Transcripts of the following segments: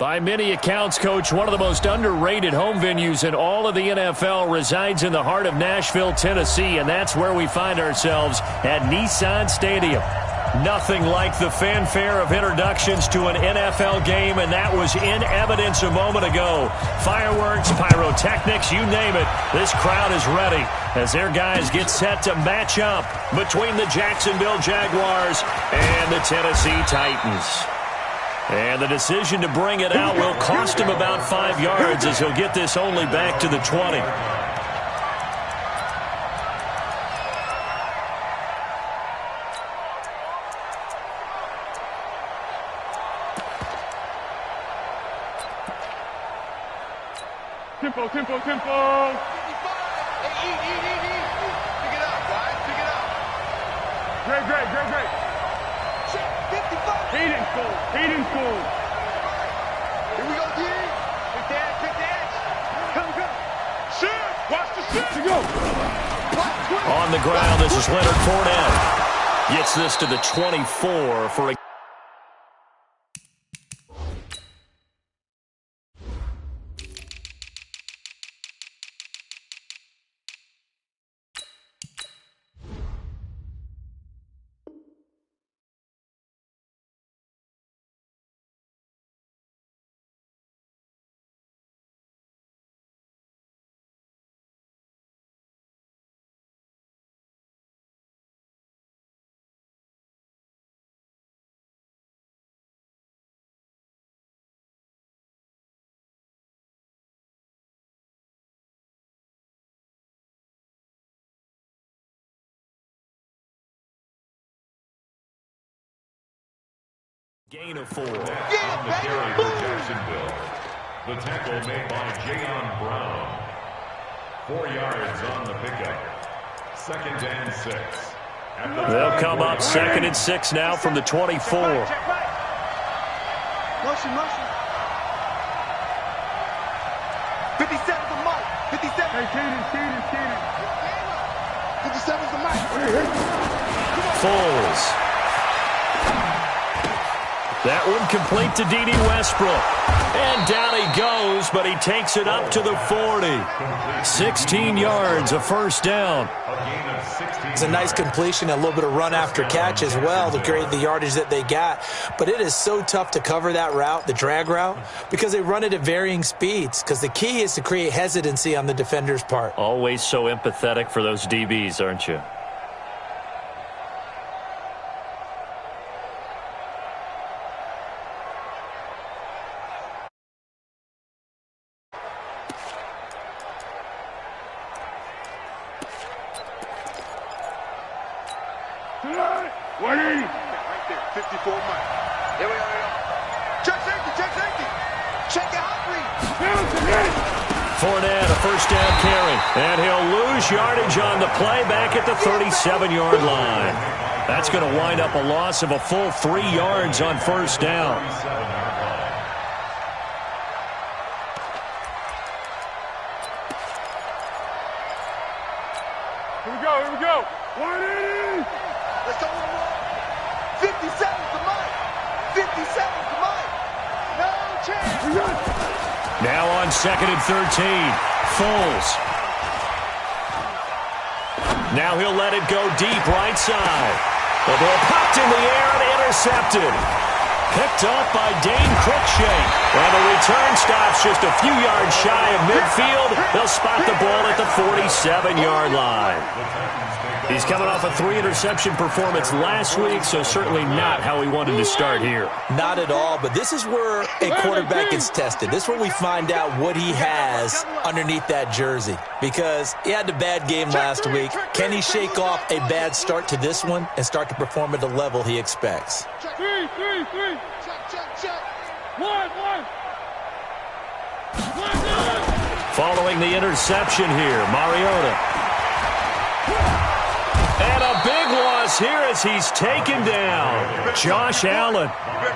By many accounts, Coach, one of the most underrated home venues in all of the NFL resides in the heart of Nashville, Tennessee, and that's where we find ourselves at Nissan Stadium. Nothing like the fanfare of introductions to an NFL game, and that was in evidence a moment ago. Fireworks, pyrotechnics, you name it, this crowd is ready as their guys get set to match up between the Jacksonville Jaguars and the Tennessee Titans. And the decision to bring it out will cost him about 5 yards as he'll get this only back to the 20. Tempo, tempo, tempo. Hey, eat. Pick it up, guys. Pick it up. Great. Check, 55. Hayden school. Here we go, D. Pick the edge. Come. Shoot. Watch the shoot. To go. On the ground, this is Leonard Fournette. Gets this to the 24 for a gain of 4. On the carry for Jacksonville. The tackle made by Jayon Brown. 4 yards on the pickup. 2nd and 6. They'll come up 2nd and 6 now from the 24. Motion. 57's the mic. 57. Hey, Kaden. 57's the mic. Foles. That one complete to D.D. Westbrook. And down he goes, but he takes it up to the 40. 16 yards, a first down. It's a nice completion, a little bit of run after catch as well to create the yardage that they got. But it is so tough to cover that route, the drag route, because they run it at varying speeds. Because the key is to create hesitancy on the defender's part. Always so empathetic for those DBs, aren't you? Right there, 54 mic. Here we go. Check safety. Check it out, Fournette, a first down carry. And he'll lose yardage on the play back at the 37-yard line. That's going to wind up a loss of a full 3 yards on first down. Here we go. 180. Let's go. 57's the mic. 57's the mic. No chance. Now on 2nd and 13. Foles. Now he'll let it go deep right side. The ball popped in the air and intercepted. Picked up by Dane Cruikshank. And the return stops just a few yards shy of midfield. They'll spot the ball at the 47-yard line. He's coming off a 3-interception performance last week, so certainly not how he wanted to start here. Not at all, but this is where a quarterback gets tested. This is where we find out what he has underneath that jersey, because he had a bad game last week. Can he shake off a bad start to this one and start to perform at the level he expects? Three. Check. One. Following the interception here, Mariota. And a big loss here as he's taken down. Josh Allen.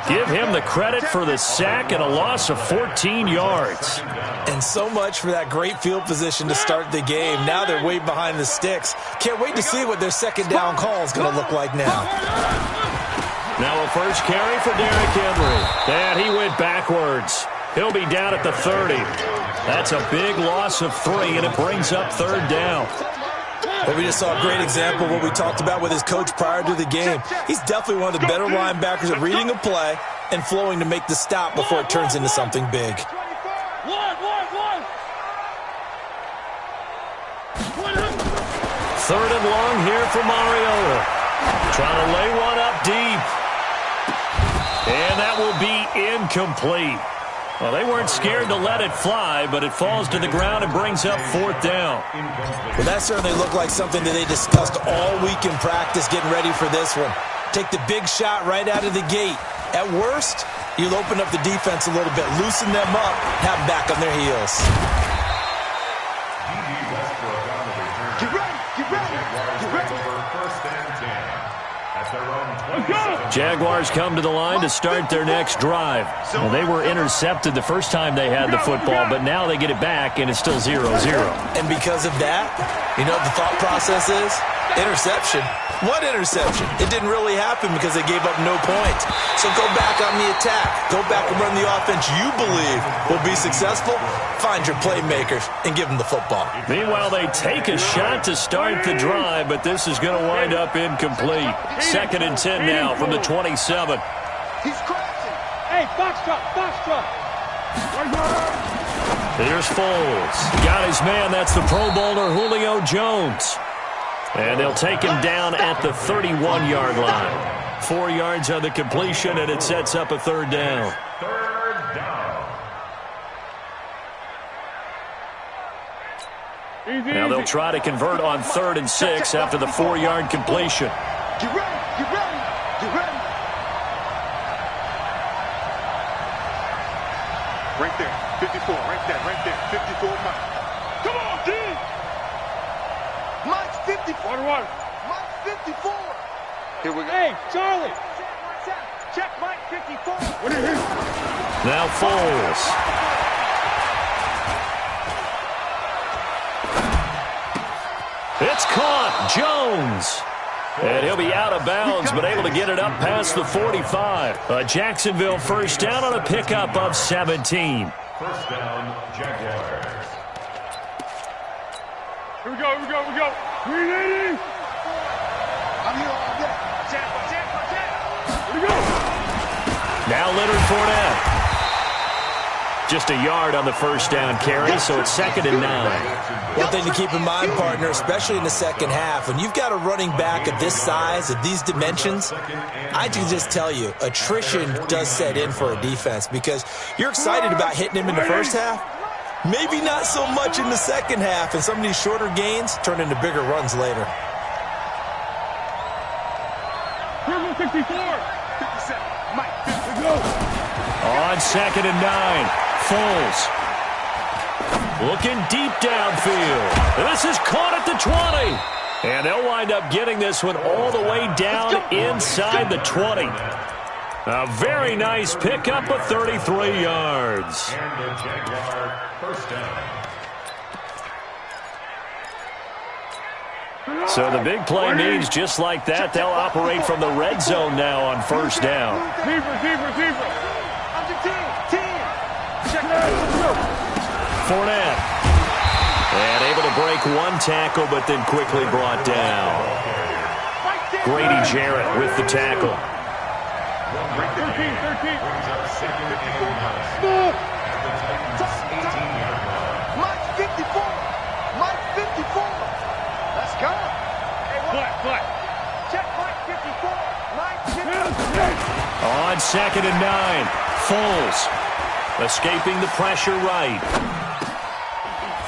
Give him the credit for the sack and a loss of 14 yards. And so much for that great field position to start the game. Now they're way behind the sticks. Can't wait to see what their second down call is going to look like now. Now a first carry for Derrick Henry. And he went backwards. He'll be down at the 30. That's a big loss of 3, and it brings up third down. Well, we just saw a great example of what we talked about with his coach prior to the game. He's definitely one of the better linebackers at reading a play and flowing to make the stop before it turns into something big. Third and long here for Mariota. Trying to lay one up deep. And that will be incomplete. Well, they weren't scared to let it fly, but it falls to the ground and brings up fourth down. Well, that certainly looked like something that they discussed all week in practice getting ready for this one. Take the big shot right out of the gate. At worst, you'll open up the defense a little bit, loosen them up, have them back on their heels. Get ready, get ready, get ready. First and 10 at their own 27. Jaguars come to the line to start their next drive. Well, they were intercepted the first time they had the football, but now they get it back, and it's still 0-0. And because of that, you know what the thought process is? Interception. What interception? It didn't really happen because they gave up no points. So go back on the attack. Go back and run the offense you believe will be successful. Find your playmakers and give them the football. Meanwhile, they take a shot to start the drive, but this is going to wind up incomplete. Second and 10 now from the 27. He's crashing. Hey, box truck. Here's Foles. Got his man. That's the Pro Bowler Julio Jones. And they'll take him down at the 31-yard line. 4 yards on the completion, and it sets up a third down. Third down. Now they'll try to convert on 3rd and 6 after the 4-yard completion. Get ready, get ready, get ready. Right there, 54, right there, 54, Mike. Come on, D! Mike's 54. 1-1. Mike's 54. Here we go. Hey, Charlie. Check Mike 54. What is it? Now Foles. It's caught. Jones. And he'll be out of bounds, but able to get it up past the 45. A Jacksonville first down on a pickup of 17. First down, Jaguars. Here we go. 380. I'm here all day. Check. Here we go. Now Leonard Fournette. Just a yard on the first down carry, so it's 2nd and 9. One thing to keep in mind, partner, especially in the second half, when you've got a running back of this size, of these dimensions, I can just tell you, attrition does set in for a defense because you're excited about hitting him in the first half. Maybe not so much in the second half, and some of these shorter gains turn into bigger runs later. 64. 57. Mike, Here we go. On 2nd and 9, Foles. Looking deep downfield. And this is caught at the 20. And they'll wind up getting this one all the way down inside the 20. A very nice pickup of 33 yards. And the Jaguar first down. So the big play means just like that, they'll operate from the red zone now on first down. Receiver. Under 10. Check Fournette. And able to break one tackle, but then quickly brought down. Grady Jarrett with the tackle. 13. Brings up second and 9. At the Titans' 18-yard line. Mike's 54. Mike's 54. Let's go. Flat. Check Mike 54. Mike 54. On 2nd and 9, Foles escaping the pressure right.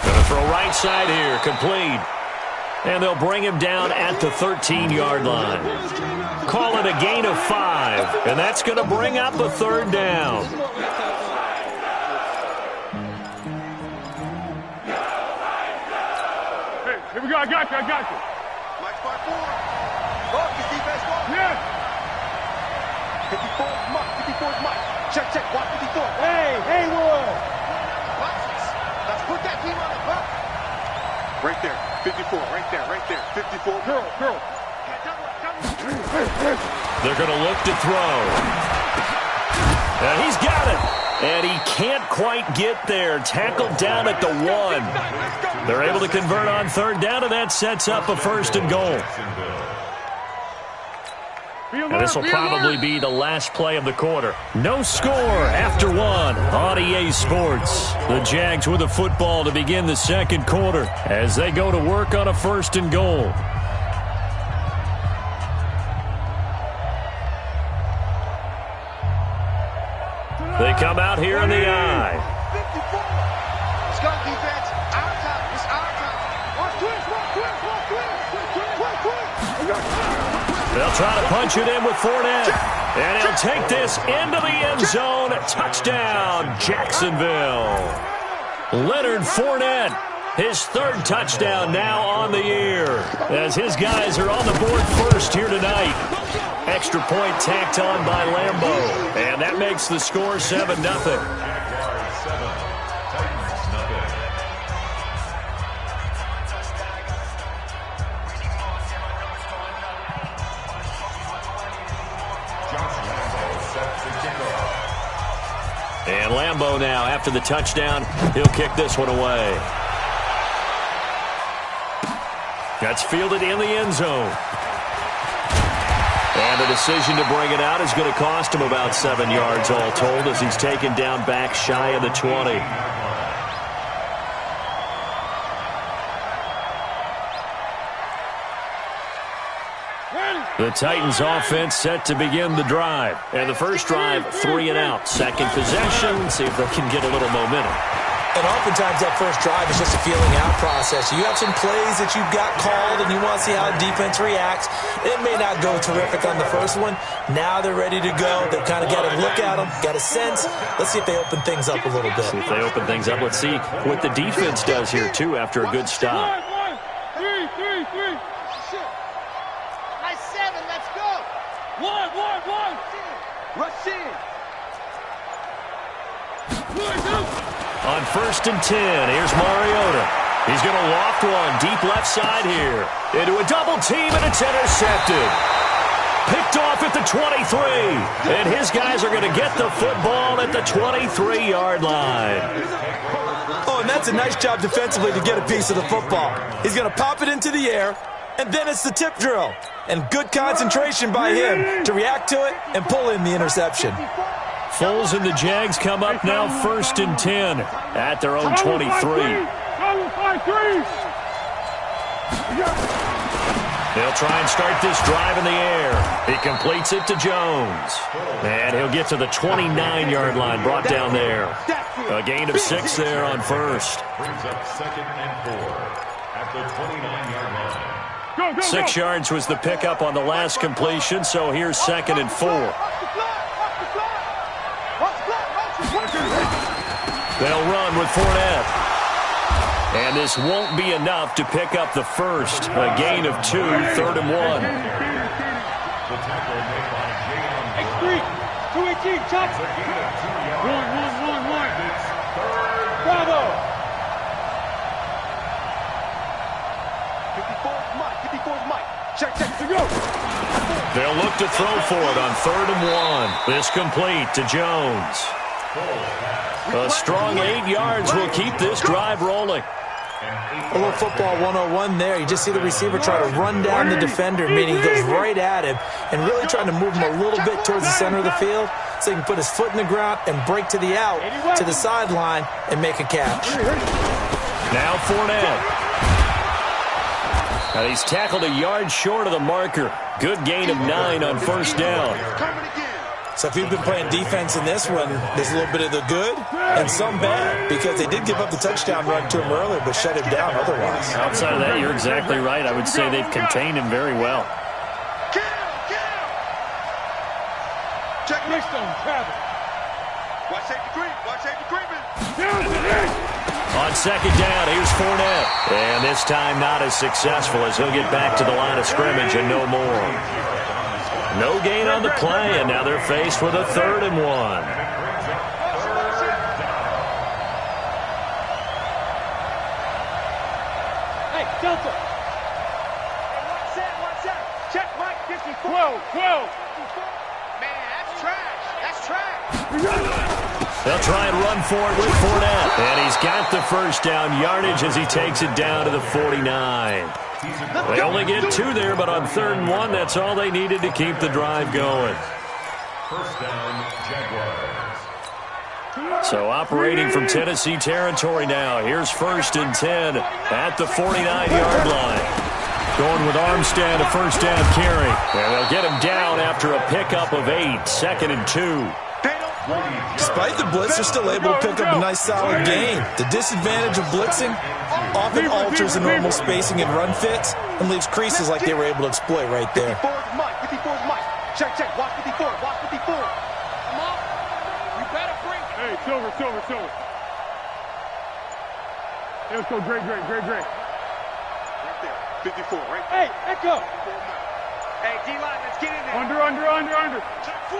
Gonna throw right side here, complete. And they'll bring him down at the 13-yard line. Call it a gain of 5, and that's going to bring up a third down. Hey, here we go. I got you. Mike's 5-4. Mark, is defense wrong? Yeah. 54 is Mike. 54 is Mike. Check. Watch 54. Hey, Haywood. Watch this. Let's put that team on the clock. Right there. 54. Right there. 54. Curl. They're going to look to throw. And he's got it. And he can't quite get there. Tackled down at the 1. They're able to convert on third down, and that sets up a 1st and goal. And this will probably be the last play of the quarter. No score after 1 on EA Sports. The Jags with the football to begin the second quarter as they go to work on a 1st and goal. They come out here in the eye. 54. Skunk defense, our time. It's our time. Watch twist. They'll try to punch it in with Fournette. And he'll take this into the end zone. Touchdown, Jacksonville. Leonard Fournette, his 3rd touchdown now on the year, as his guys are on the board first here tonight. Extra point tacked on by Lambeau. And that makes the score 7-0. And Lambeau now, after the touchdown, he'll kick this one away. That's fielded in the end zone. And the decision to bring it out is going to cost him about 7 yards all told as he's taken down back shy of the 20. The Titans offense set to begin the drive. And the first drive, 3 and out. Second possession, see if they can get a little momentum. And oftentimes that first drive is just a feeling out process. You have some plays that you've got called and you want to see how defense reacts. It may not go terrific on the first one. Now they're ready to go. They've kind of got a look at them, got a sense. Let's see if they open things up a little bit. See if they open things up. Let's see what the defense does here, too, after a good stop. 3. Nice 7. Let's go. 1. Rush in. On 1st and 10, here's Mariota. He's going to loft one deep left side here. Into a double team, and it's intercepted. Picked off at the 23. And his guys are going to get the football at the 23-yard line. Oh, and that's a nice job defensively to get a piece of the football. He's going to pop it into the air, and then it's the tip drill. And good concentration by him to react to it and pull in the interception. Foles and the Jags come up now 1st and 10 at their own 23. They'll try and start this drive in the air. He completes it to Jones. And he'll get to the 29-yard line, brought down there. A gain of 6 there on 1st. Brings up 2nd and 4 at the 29-yard line. 6 yards was the pickup on the last completion, so here's 2nd and 4. They'll run with Fournette. And this won't be enough to pick up the first. A gain of 2, 3rd and 1. The tackle made by Jay2datop's. 218, chop. It's a gain of 2 yards. 1. It's 3rd. Bravo. 54's Mike. Check to go. They'll look to throw for it on 3rd and 1. This complete to Jones. A strong 8 yards will keep this drive rolling. A little football 101 there. You just see the receiver try to run down the defender, meaning he goes right at him and really trying to move him a little bit towards the center of the field so he can put his foot in the ground and break to the out, to the sideline, and make a catch. Now Fournette. And he's tackled a yard short of the marker. Good gain of 9 on 1st down. So if you've been playing defense in this one, there's a little bit of the good and some bad, because they did give up the touchdown run to him earlier but shut him down otherwise. Outside of that, you're exactly right. I would say they've contained him very well. Check Next on Travis. Watch safety creep. Watch safety creeping. On 2nd down, here's Fournette. And this time not as successful as he'll get back to the line of scrimmage and no more. No gain on the play, and now they're faced with a 3rd and 1. Hey, Delta. Watch that. Check Mike 54. 12. Man, that's trash. That's trash. They'll try and run for it with Fournette. And he's got the first down yardage as he takes it down to the 49. They only get 2 there, but on 3rd and 1, that's all they needed to keep the drive going. First down, Jaguars. So operating from Tennessee territory now. Here's 1st and 10 at the 49-yard line. Going with Armstead, a first down carry. And they'll get him down after a pickup of 8, 2nd and 2. Despite the blitz, they're still able to pick up a nice solid gain. The disadvantage of blitzing often alters the normal spacing and run fits and leaves creases like they were able to exploit right there. 54 is Mike. 54 is Mike. Check, check. Watch 54. Watch 54. Come on. You better bring it. Hey, Silver. Let's go. Great. Right there. 54, right there. Hey, echo. Hey, D-line, let's get in there. Under. Check 4.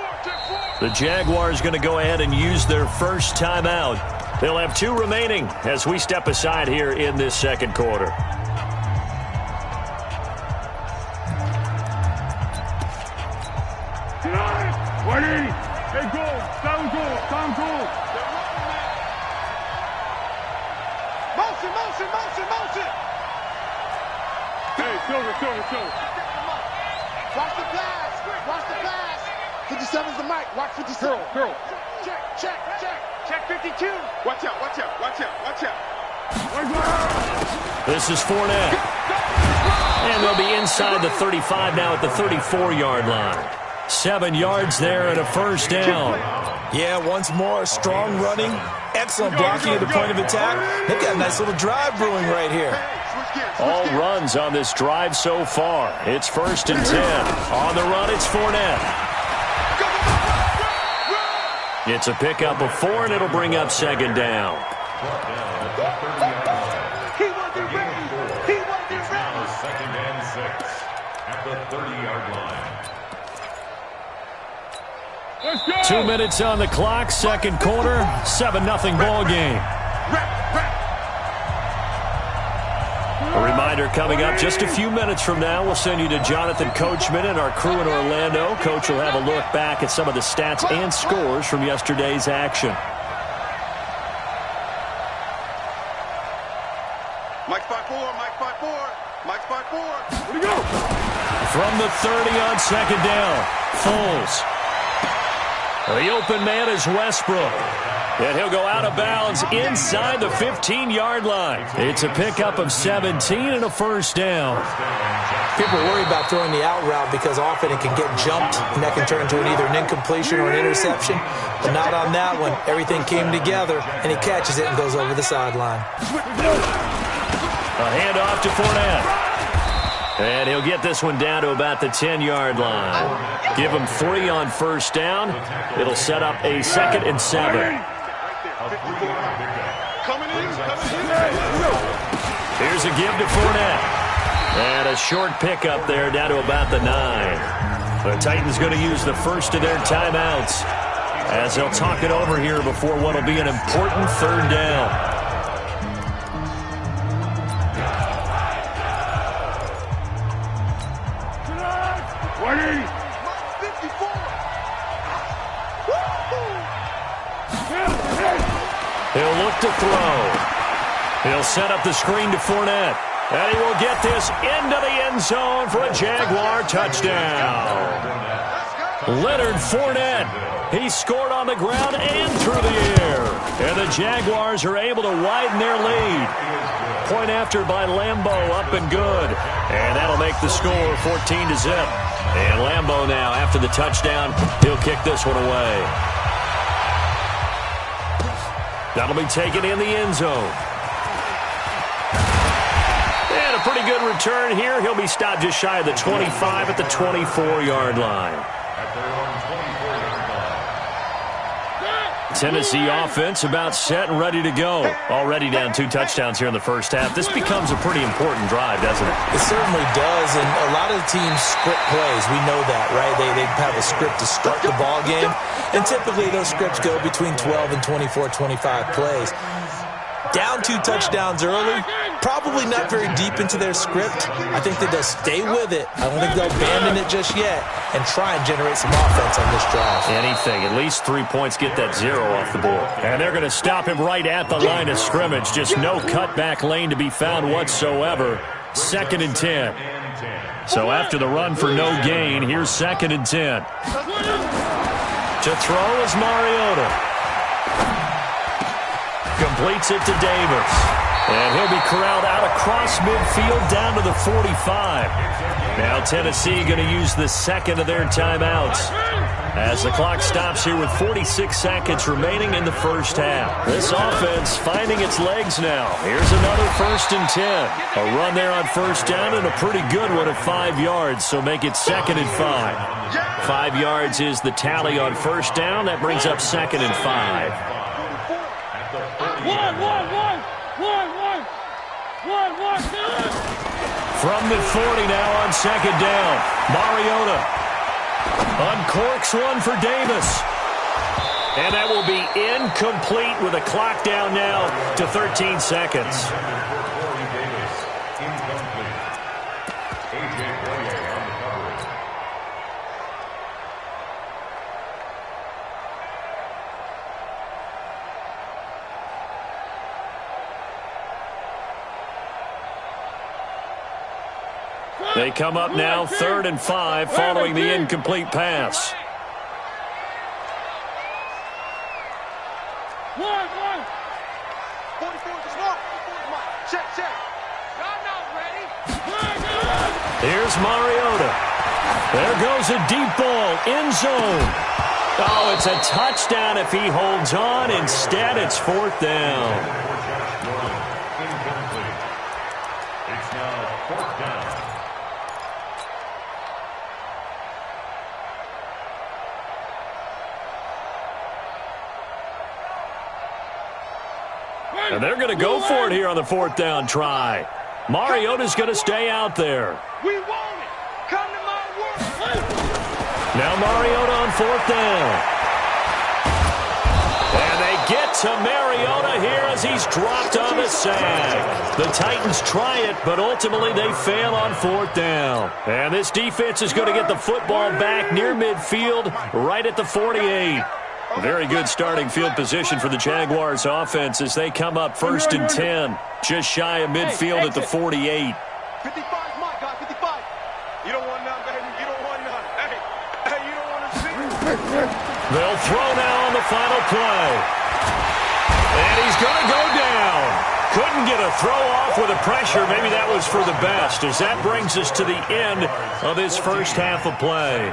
The Jaguars going to go ahead and use their first timeout. They'll have 2 remaining as we step aside here in this 2nd quarter. Hey, goal. Sound goal. Motion. Hey, Silver. Watch the pass. 57's the Mike. Watch 57. Girl. Check 52. Watch out. This is Fournette. And they'll be inside the 35 now at the 34-yard line. 7 yards there and a first down. Yeah, once more, strong running, excellent blocking at the point of attack. They've got a nice little drive brewing right here. All runs on this drive so far. It's 1st and 10. On the run, it's Fournette. It's a pickup of 4, and it'll bring up 2nd down. He wasn't ready. It's now 2nd and 6 at the 30-yard line. 2 minutes on the clock, 2nd quarter, 7-0 ball game. A reminder coming up just a few minutes from now, we'll send you to Jonathan Coachman and our crew in Orlando. Coach will have a look back at some of the stats and scores from yesterday's action. Mike spot 4. Where'd he go? From the 30 on 2nd down, Foles. The open man is Westbrook. And he'll go out of bounds inside the 15-yard line. It's a pickup of 17 and a first down. People worry about throwing the out route because often it can get jumped, and that can turn into either an incompletion or an interception. But not on that one. Everything came together, and he catches it and goes over the sideline. A handoff to Fournette. And he'll get this one down to about the 10-yard line. Give him 3 on first down. It'll set up a 2nd and 7. Coming in. Here's a give to Fournette. And a short pickup there down to about the 9. The Titans going to use the first of their timeouts as they'll talk it over here before what will be an important 3rd down. He'll look to throw. He'll set up the screen to Fournette. And he will get this into the end zone for a Jaguar touchdown. Leonard Fournette. He scored on the ground and through the air. And the Jaguars are able to widen their lead. Point after by Lambeau, up and good. And that'll make the score 14-0. And Lambeau now, after the touchdown, he'll kick this one away. That'll be taken in the end zone. And a pretty good return here. He'll be stopped just shy of the 25 at the 24-yard line. Tennessee offense about set and ready to go. Already down 2 touchdowns here in the first half. This becomes a pretty important drive, doesn't it? It certainly does, and a lot of the teams script plays. We know that, right? They have a script to start the ball game, and typically those scripts go between 12 and 24, 25 plays. Down 2 touchdowns early, probably not very deep into their script. I think that they'll stay with it. I don't think they'll abandon it just yet and try and generate some offense on this drive. Anything. At least 3 points, get that 0 off the board. And they're going to stop him right at the line of scrimmage. Just no cutback lane to be found whatsoever. 2nd and 10. So after the run for no gain, here's 2nd and 10. To throw is Mariota. Completes it to Davis. And he'll be corralled out across midfield down to the 45. Now Tennessee going to use the second of their timeouts as the clock stops here with 46 seconds remaining in the first half. This offense finding its legs now. Here's another 1st and 10. A run there on first down and a pretty good one at 5 yards, so make it 2nd and 5. 5 yards is the tally on first down. That brings up 2nd and 5. From the 40 now on 2nd down. Mariota uncorks one for Davis. And that will be incomplete with a clock down now to 13 seconds. They come up now 3rd and 5 following the incomplete pass. Here's Mariota. There goes a deep ball, end zone. Oh, it's a touchdown if he holds on. Instead, it's 4th down. It's now 4th down. And they're going to go for it here on the 4th down try. Mariota's going to stay out there. We want it. Come to my work. Now Mariota on 4th down. And they get to Mariota here as he's dropped on the sack. The Titans try it, but ultimately they fail on 4th down. And this defense is going to get the football back near midfield, right at the 48. Very good starting field position for the Jaguars offense as they come up 1st and 10. Just shy of midfield at the 48. 55 is my guy, 55. You don't want none, baby. You don't want none. Hey, you don't want to see. They'll throw now on the final play. And he's going to go down. Couldn't get a throw off with the pressure. Maybe that was for the best, as that brings us to the end of this first half of play.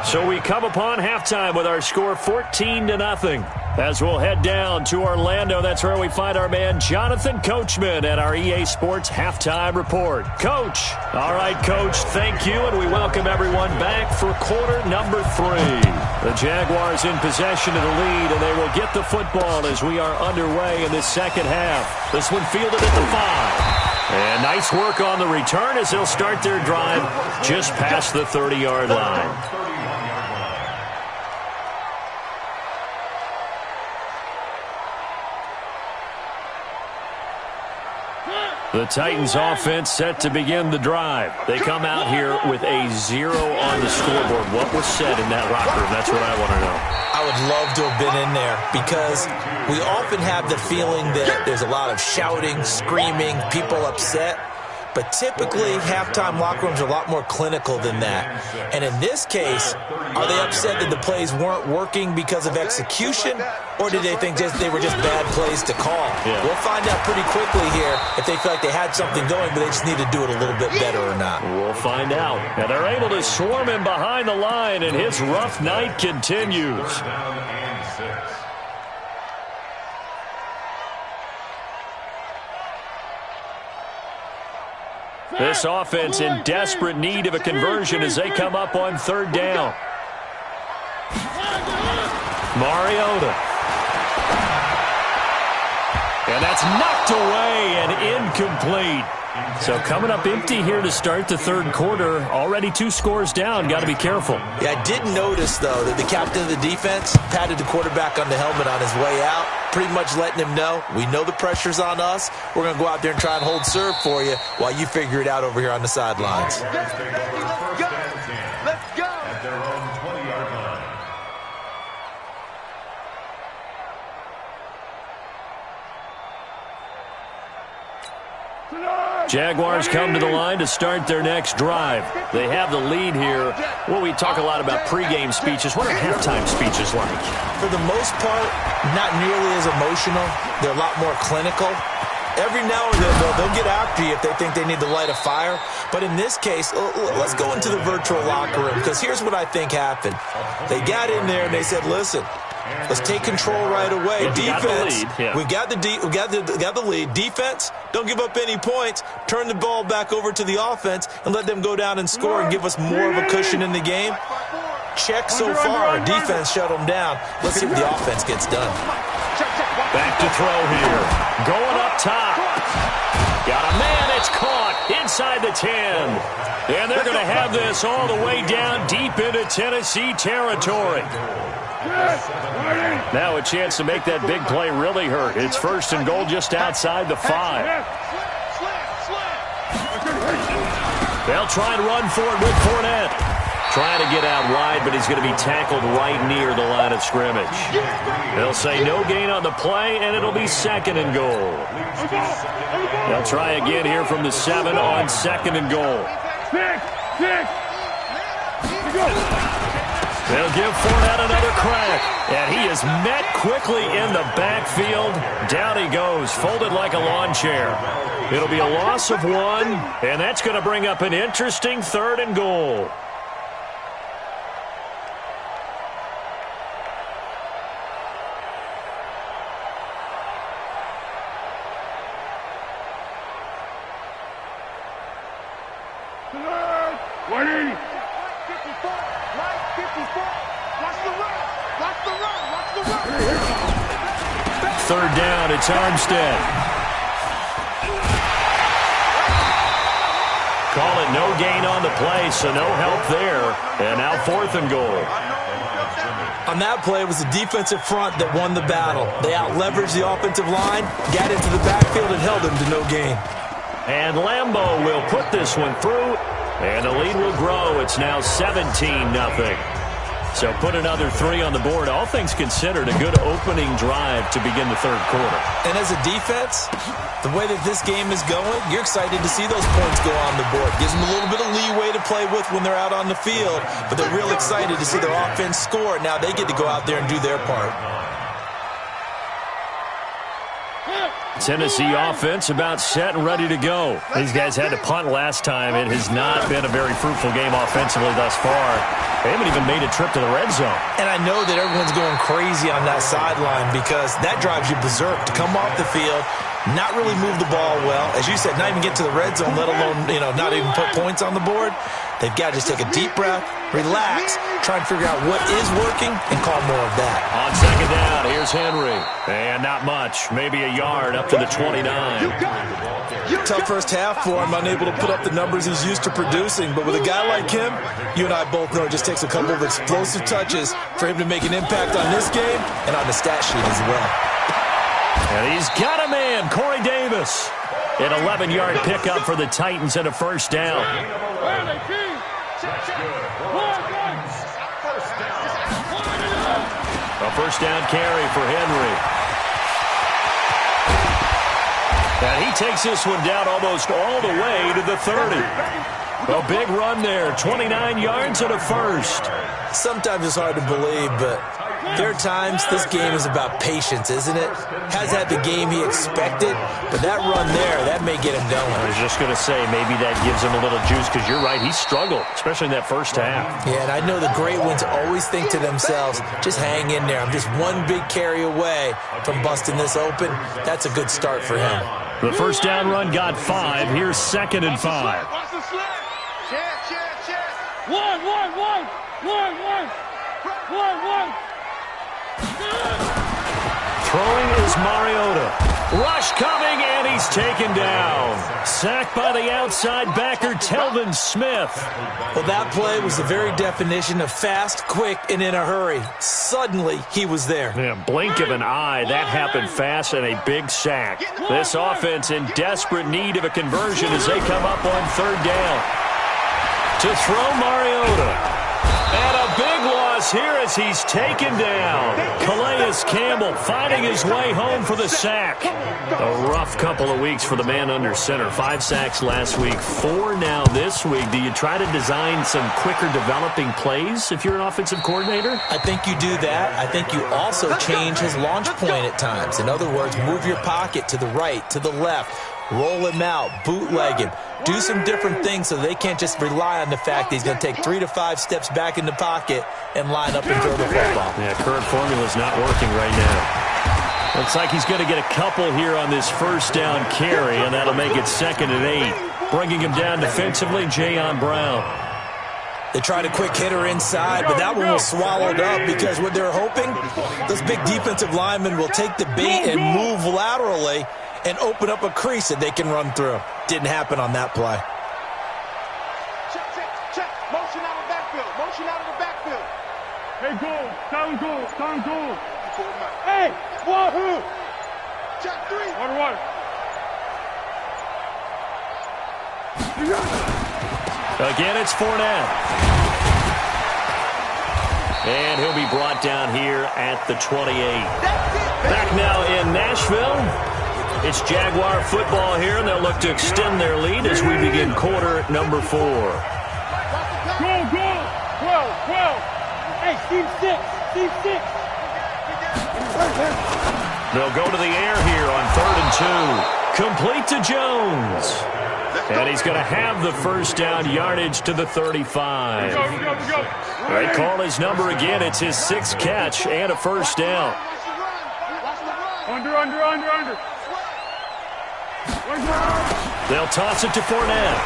So we come upon halftime with our score 14-0. As we'll head down to Orlando, that's where we find our man Jonathan Coachman at our EA Sports Halftime Report. Coach. All right, Coach, thank you, and we welcome everyone back for quarter number 3. The Jaguars in possession of the lead, and they will get the football as we are underway in this second half. This one fielded at the 5. And nice work on the return as they'll start their drive just past the 30-yard line. The Titans offense set to begin the drive. They come out here with a 0 on the scoreboard. What was said in that locker room? That's what I want to know. I would love to have been in there because we often have the feeling that there's a lot of shouting, screaming, people upset. But typically, halftime locker rooms are a lot more clinical than that. And in this case, are they upset that the plays weren't working because of execution? Or did they think they were just bad plays to call? Yeah. We'll find out pretty quickly here if they feel like they had something going, but they just need to do it a little bit better or not. We'll find out. And they're able to swarm him behind the line, and his rough night continues. Down and 6. This offense in desperate need of a conversion as they come up on 3rd down. Mariota. And that's knocked away and incomplete. So coming up empty here to start the third quarter. Already 2 scores down. Got to be careful. Yeah, I did notice, though, that the captain of the defense patted the quarterback on the helmet on his way out, pretty much letting him know, we know the pressure's on us. We're going to go out there and try and hold serve for you while you figure it out over here on the sidelines. Let's go. At their own 20-yard line. Jaguars come to the line to start their next drive. They have the lead here. Well, we talk a lot about pregame speeches. What are halftime speeches like? For the most part, not nearly as emotional. They're a lot more clinical. Every now and then, they'll get after you if they think they need to light a fire. But in this case, let's go into the virtual locker room, because here's what I think happened. They got in there and they said, listen, let's take control right away. Defense, we got the lead. Defense, don't give up any points. Turn the ball back over to the offense and let them go down and score and give us more of a cushion in the game. Check so far. Defense shut them down. Let's see what the offense gets done. Back to throw here. Going up top. Got a man. It's caught inside the 10. And they're going to have this all the way down deep into Tennessee territory. Now a chance to make that big play really hurt. It's 1st and goal just outside the 5. They'll try and run for it with Fournette. Trying to get out wide, but he's going to be tackled right near the line of scrimmage. They'll say no gain on the play, and it'll be 2nd and goal. They'll try again here from the 7 on 2nd and goal. They'll give Fournette another crack, and he is met quickly in the backfield. Down he goes, folded like a lawn chair. It'll be a loss of 1, and that's going to bring up an interesting 3rd and goal. Third down, it's Armstead. Call it no gain on the play, so no help there. And now 4th and goal. On that play, it was the defensive front that won the battle. They out-leveraged the offensive line, got into the backfield, and held them to no gain. And Lambeau will put this one through, and the lead will grow. It's now 17-0. So put another 3 on the board. All things considered, a good opening drive to begin the third quarter. And as a defense, the way that this game is going, you're excited to see those points go on the board. Gives them a little bit of leeway to play with when they're out on the field, but they're real excited to see their offense score. Now they get to go out there and do their part. Tennessee offense about set and ready to go. These guys had to punt last time. It has not been a very fruitful game offensively thus far. They haven't even made a trip to the red zone. And I know that everyone's going crazy on that sideline because that drives you berserk to come off the field, not really move the ball well. As you said, not even get to the red zone, let alone, not even put points on the board. They've got to just take a deep breath, relax, try and figure out what is working, and call more of that. On second down, here's Henry. And not much, maybe a yard up to the 29. Tough first half for him, unable to put up the numbers he's used to producing. But with a guy like him, you and I both know it just takes a couple of explosive touches for him to make an impact on this game and on the stat sheet as well. And he's got a man, Corey Davis. An 11-yard pickup for the Titans and a first down. A first down carry for Henry. And he takes this one down almost all the way to the 30. A big run there, 29 yards and a first. Sometimes it's hard to believe, but there are times this game is about patience, isn't it? Has had the game he expected, but that run there, that may get him going. I was just going to say, maybe that gives him a little juice, because you're right, he struggled, especially in that first half. Yeah, and I know the great ones always think to themselves, just hang in there. I'm just one big carry away from busting this open. That's a good start for him. The first down run got 5. Here's 2nd and 5. One. Throwing is Mariota. Rush coming, and he's taken down. Sacked by the outside backer, Telvin Smith. Well, that play was the very definition of fast, quick, and in a hurry. Suddenly, he was there. Yeah, blink of an eye, that happened fast, and a big sack. This offense in desperate need of a conversion as they come up on third down. To throw, Mariota. And a big loss here as he's taken down. Calais Campbell finding his way home for the sack. A rough couple of weeks for the man under center. 5 sacks last week, 4 now this week. Do you try to design some quicker developing plays if you're an offensive coordinator? I think you do that. I think you also change his launch point at times. In other words, move your pocket to the right, to the left. Roll him out, bootleg him. Do some different things so they can't just rely on the fact that he's going to take 3 to 5 steps back in the pocket and line up and throw the football. Yeah, current formula's not working right now. Looks like he's going to get a couple here on this first down carry, and that'll make it 2nd and 8. Bringing him down defensively, Jayon Brown. They tried a quick hitter inside, but that one was swallowed up because what they're hoping, those big defensive linemen will take the bait and move laterally and open up a crease that they can run through. Didn't happen on that play. Check, check, check. Motion out of the backfield. Motion out of the backfield. Hey, goal. Down goal. Down goal. Hey, wahoo. Check 3. 1-1. Again, it's Fournette. And he'll be brought down here at the 28. Back now in Nashville. It's Jaguar football here, and they'll look to extend their lead as we begin quarter number 4. Goal, goal. 12. Hey, Steve 6. Steve 6. They'll go to the air here on 3rd and 2. Complete to Jones. And he's going to have the first down yardage to the 35. They call his number again. It's his 6th catch and a first down. Under. They'll toss it to Fournette.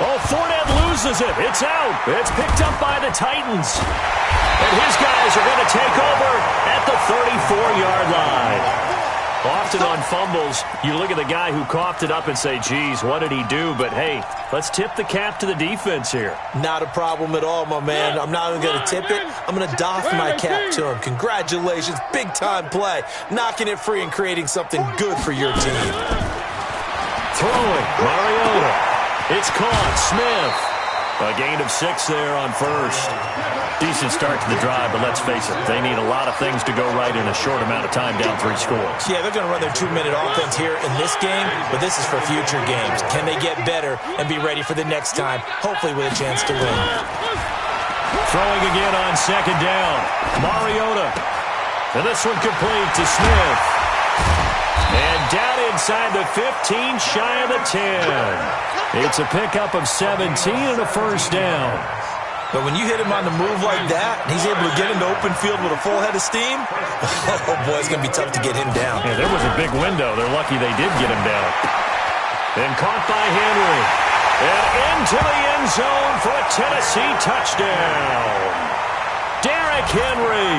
Oh, Fournette loses it. It's out. It's picked up by the Titans. And his guys are going to take over at the 34-yard line. Often on fumbles, you look at the guy who coughed it up and say, geez, what did he do? But, hey, let's tip the cap to the defense here. Not a problem at all, my man. I'm not even going to tip it. I'm going to doff my cap to him. Congratulations. Big-time play. Knocking it free and creating something good for your team. Throwing. Mariota. It's caught. Smith. A gain of 6 there on first. Decent start to the drive, but let's face it, they need a lot of things to go right in a short amount of time, down 3 scores. Yeah, they're going to run their 2-minute offense here in this game, but this is for future games. Can they get better and be ready for the next time, hopefully with a chance to win? Throwing again on 2nd down. Mariota. And this one complete to Smith. And down inside the 15, shy of the 10. It's a pickup of 17 and a first down. But when you hit him on the move like that, and he's able to get into open field with a full head of steam, oh, boy, it's going to be tough to get him down. Yeah, there was a big window. They're lucky they did get him down. Then caught by Henry. And into the end zone for a Tennessee touchdown. Derrick Henry,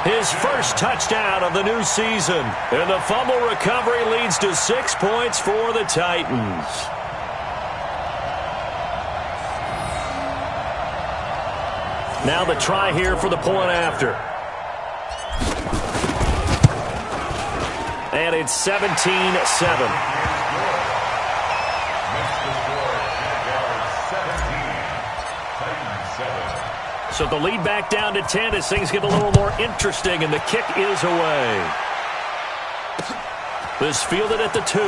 his first touchdown of the new season. And the fumble recovery leads to 6 points for the Titans. Now the try here for the point after. And it's 17-7. So the lead back down to 10 as things get a little more interesting, and the kick is away. This fielded at the 2.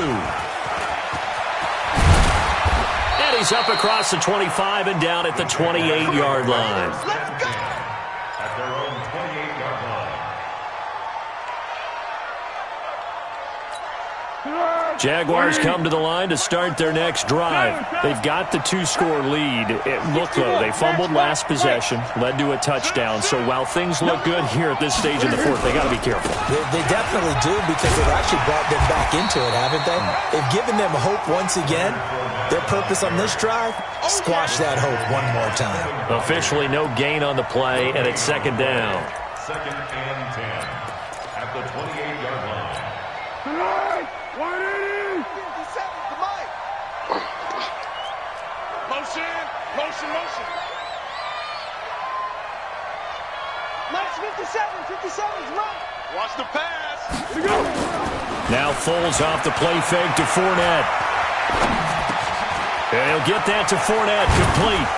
And he's up across the 25 and down at the 28-yard line. At their own 28-yard line. Jaguars come to the line to start their next drive. They've got the 2-score lead. Look, though, they fumbled last possession, led to a touchdown. So while things look good here at this stage in the fourth, they got to be careful. They definitely do, because they've actually brought them back into it, haven't they? They've given them hope once again. Their purpose on this drive, squash that hope one more time. Officially no gain on the play, and it's 2nd down. 2nd and 10 at the 28-yard line. Mike's 57. 57's Mike. Watch the pass. Here we go. Now Foles off the play fake to Fournette. And he'll get that to Fournette, complete.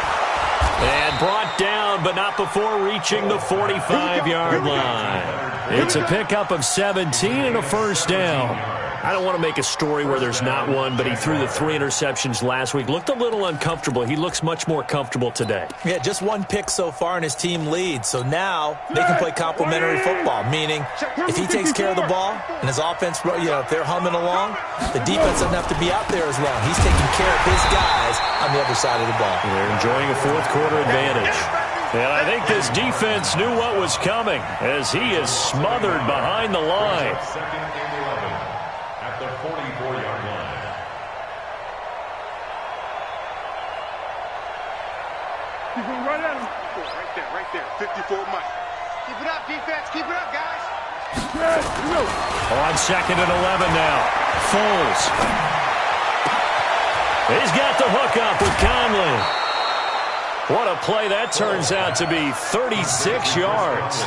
And brought down, but not before reaching the 45-yard line. It's a pickup of 17 and a first down. I don't want to make a story where there's not one, but he threw the 3 interceptions last week. Looked a little uncomfortable. He looks much more comfortable today. Yeah, just one pick so far and his team leads. So now they can play complementary football, meaning if he takes care of the ball and his offense, if they're humming along, the defense doesn't have to be out there as long. He's taking care of his guys on the other side of the ball. They're enjoying a fourth-quarter advantage. And I think this defense knew what was coming as he is smothered behind the line. Second and 11 at the 44-yard line. Keep going right at him. Right there. 54 Mike. Keep it up, defense. Keep it up, guys. Here we go. On second and 11 now. Foles. He's got the hook up with Conley. What a play that turns out to be, 36 yards.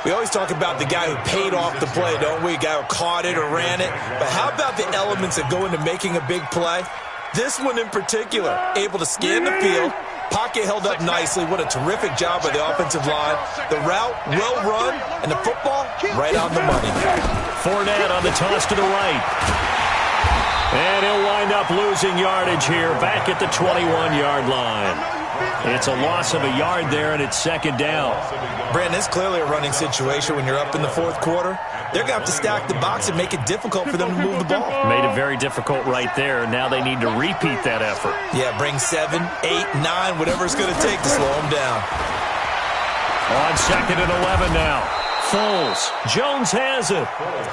We always talk about the guy who paid off the play, don't we? A guy who caught it or ran it. But how about the elements that go into making a big play? This one in particular, able to scan the field, pocket held up nicely. What a terrific job by the offensive line. The route, well run, and the football, right on the money. Fournette on the toss to the right. And he'll wind up losing yardage here, back at the 21-yard line. It's a loss of a yard there, and it's second down. Brandon, it's clearly a running situation when you're up in the fourth quarter. They're going to have to stack the box and make it difficult for them to move the ball. Made it very difficult right there. Now they need to repeat that effort. Yeah, bring 7, 8, 9, whatever it's going to take to slow them down. On second and 11 now. Foles. Jones has it.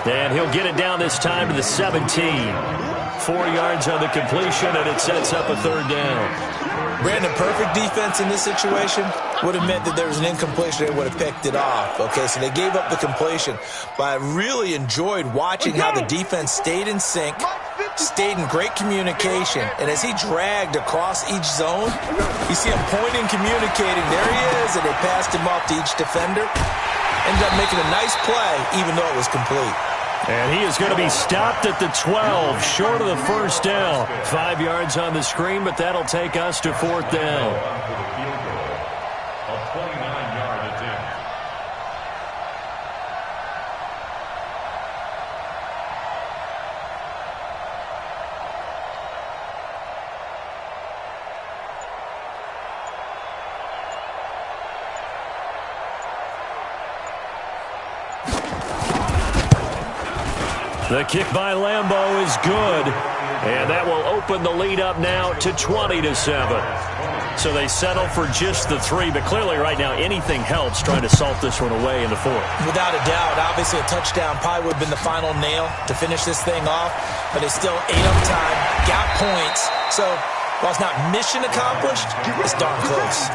And he'll get it down this time to the 17. 4 yards on the completion, and it sets up a third down. Brandon, perfect defense in this situation would have meant that there was an incompletion. They would have picked it off. Okay, so they gave up the completion. But I really enjoyed watching how the defense stayed in sync, stayed in great communication. And as he dragged across each zone, you see him pointing, communicating. There he is, and they passed him off to each defender. Ended up making a nice play, even though it was complete. And he is going to be stopped at the 12, short of the first down. 5 yards on the screen, but that'll take us to fourth down. A 29-yard attempt. The kick by Lambeau is good, and that will open the lead up now to 20-7. So they settle for just the 3, but clearly right now anything helps trying to salt this one away in the fourth. Without a doubt, obviously a touchdown probably would have been the final nail to finish this thing off, but they still ate up time, got points. So while it's not mission accomplished, it's darn close.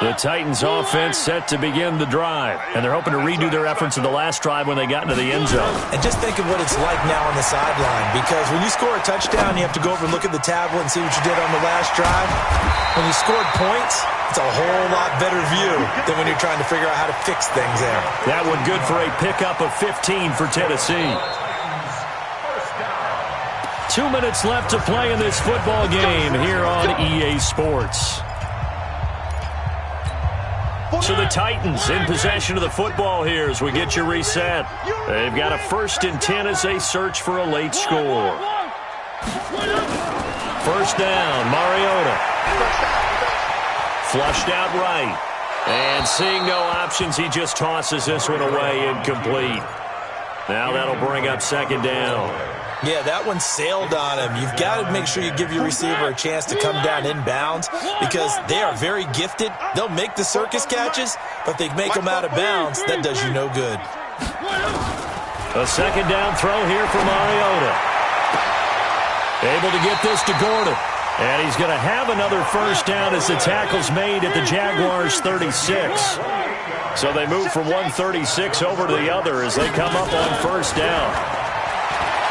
The Titans offense set to begin the drive, and they're hoping to redo their efforts in the last drive when they got into the end zone. And just think of what it's like now on the sideline, because when you score a touchdown, you have to go over and look at the tablet and see what you did on the last drive. When you scored points, it's a whole lot better view than when you're trying to figure out how to fix things there. That one good for a pickup of 15 for Tennessee. 2 minutes left to play in this football game here on EA Sports. So the Titans in possession of the football here as we get you reset. They've got a 1st and 10 as they search for a late score. First down, Mariota. Flushed out right. And seeing no options, he just tosses this one away, incomplete. Now that'll bring up second down. Yeah, that one sailed on him. You've got to make sure you give your receiver a chance to come down inbounds because they are very gifted. They'll make the circus catches, but they make them out of bounds. That does you no good. A second down throw here for Mariota. Able to get this to Gordon. And he's going to have another first down as the tackle's made at the Jaguars' 36. So they move from 136 over to the other as they come up on first down.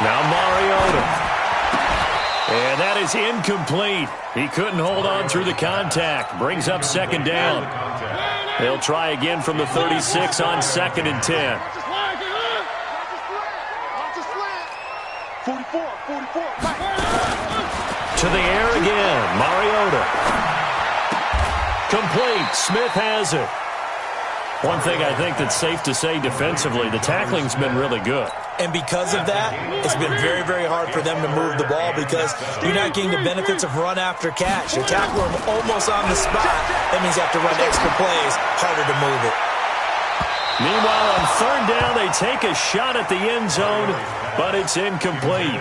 Now Mariota. And that is incomplete. He couldn't hold on through the contact. Brings up second down. They'll try again from the 36 on 2nd and 10. 44. To the air again. Mariota. Complete. Smith has it. One thing I think that's safe to say defensively, the tackling's been really good. And because of that, it's been very, very hard for them to move the ball because you're not getting the benefits of run after catch. You tackle them almost on the spot. That means you have to run extra plays, harder to move it. Meanwhile, on 3rd down, they take a shot at the end zone, but it's incomplete.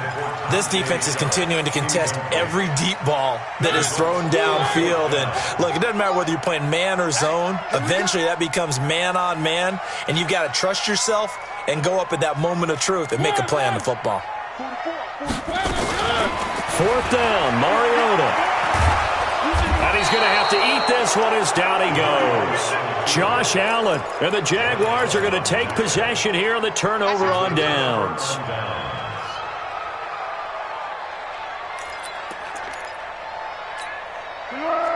This defense is continuing to contest every deep ball that is thrown downfield. And, look, it doesn't matter whether you're playing man or zone. Eventually, that becomes man-on-man, and you've got to trust yourself and go up at that moment of truth and make a play on the football. 4th down, Mariota. And he's going to have to eat this one as down he goes. Josh Allen and the Jaguars are going to take possession here on the turnover on downs.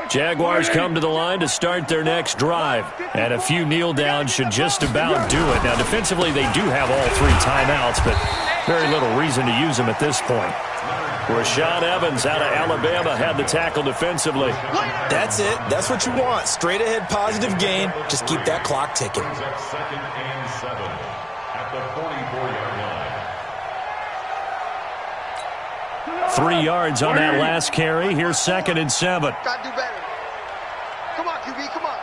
Jaguars come to the line to start their next drive. And a few kneel downs should just about do it. Now, defensively, they do have all 3 timeouts, but very little reason to use them at this point. Rashaan Evans out of Alabama had the tackle defensively. That's it. That's what you want. Straight ahead positive gain. Just keep that clock ticking. 2nd and 7 at the 44-yard line. 3 yards on that last carry. Here's 2nd and 7. Gotta do better. Come on, QB, come on.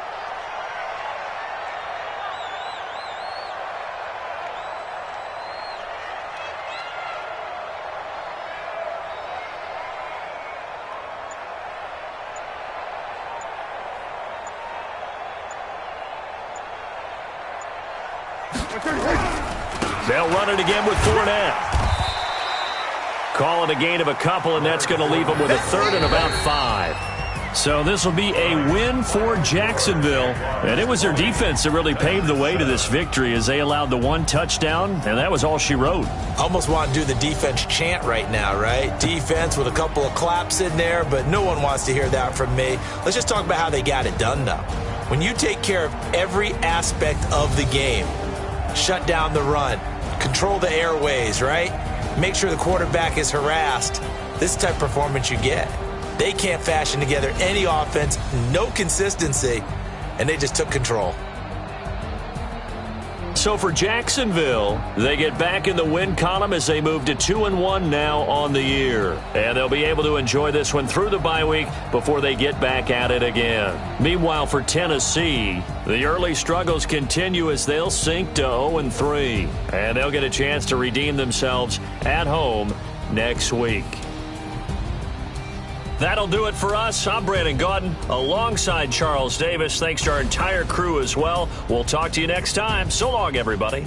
They'll run it again with Fournette. Call it a gain of a couple, and that's going to leave them with a 3rd and about 5. So this will be a win for Jacksonville. And it was their defense that really paved the way to this victory as they allowed the 1 touchdown, and that was all she wrote. Almost want to do the defense chant right now, right? Defense with a couple of claps in there, but no one wants to hear that from me. Let's just talk about how they got it done, though. When you take care of every aspect of the game, shut down the run, control the airways, right? Make sure the quarterback is harassed. This is the type of performance you get. They can't fashion together any offense, no consistency, and they just took control. So for Jacksonville, they get back in the win column as they move to 2-1 now on the year. And they'll be able to enjoy this one through the bye week before they get back at it again. Meanwhile, for Tennessee, the early struggles continue as they'll sink to 0-3. And they'll get a chance to redeem themselves at home next week. That'll do it for us. I'm Brandon Gaudin alongside Charles Davis. Thanks to our entire crew as well. We'll talk to you next time. So long, everybody.